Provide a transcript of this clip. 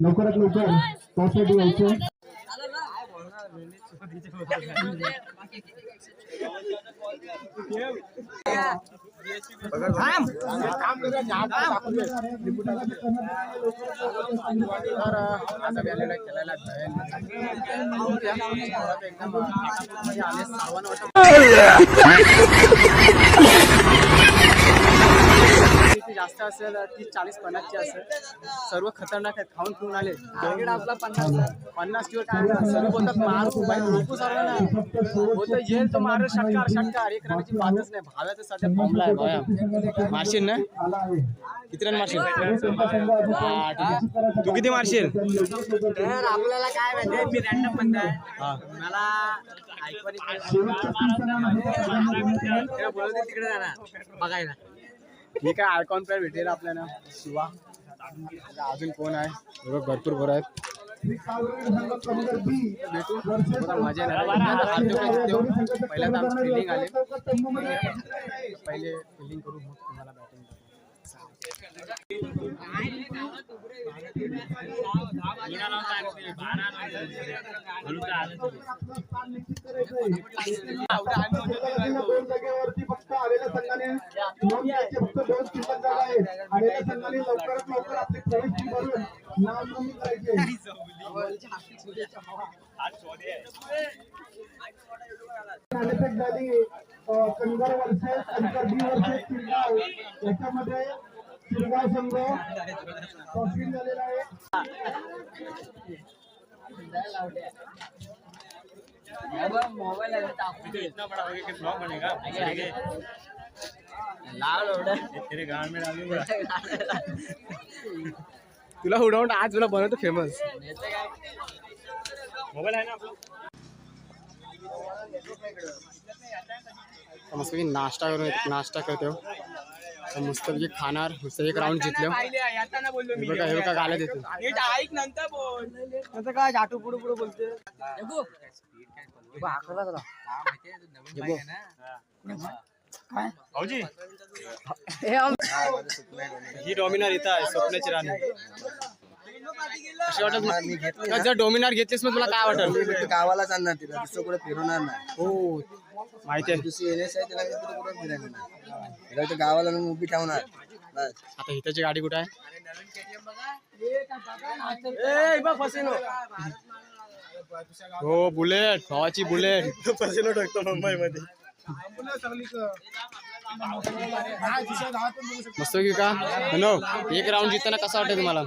लवकरात लवकर त्यासाठी यायचं. जास्त असेल 30-40-50 असेल. सर्व खतरनाक आहेत. खाऊन पिऊन आले. टार्गेट आपला 50 किलो काय सर्व बोलतात मारू बाई लोकू सर्व ना बोलतो येईल तो मारू षटकार एक रनाची बातच नाही. भाव्याचं सध्या फॉर्मला आहे. भाव्या मारशील ना किती रन मारशील? तू किती मारशील? तर आपल्याला काय माहिती मी रॅन्डम बंद आहे. मला बोलवते तिकडे जाणार बघायला. ठीक आहे. आयकॉन प्लेअर भेटेल आपल्याला. शिवा अजून कोण आहे? भरपूर बरं आहेत. भेटू मजा नाही. पहिल्यांदा आमची फिलिंग आले. पहिले फिलिंग करू मग तुम्हाला बॅटिंग कणगर वर्सेस अंतर बी वर्सेस शिरगाव याच्यामध्ये शिरगाव संघ टॉसिंग झालेला आहे. तुला उडवून आज तुला बनवतो फेमस. मोबाईल आहे ना आपला. मस्त नाश्ता करून नाश्ता करतो. मस्त खाणार. मस्त एक राऊंड जिंकलो. बघा हे बघा गाला देतो. नंतर बोल नंतर काय जाटू पुढे पुढे बोलते. ही डॉमिनर इथं आहे. स्वप्नाची राणी. जर डॉमिनर घेतलीस मग तुला काय वाटत? गावाला चालणार तिला दुसरं कुठे फिरवणार नाही. हो माहिती आहे. दुसरी येण्यास आहे तिला कुठे फिरायला नाही. तिला तर गावाला उभी ठेवणार. आता हिताची गाडी कुठे आहे? हो बुलेट. भावाची बुलेट. फसिनो टाकतो मुंबई मध्ये. मस्त की का? एक राऊंड जिंकताना कसा वाटतं तुम्हाला?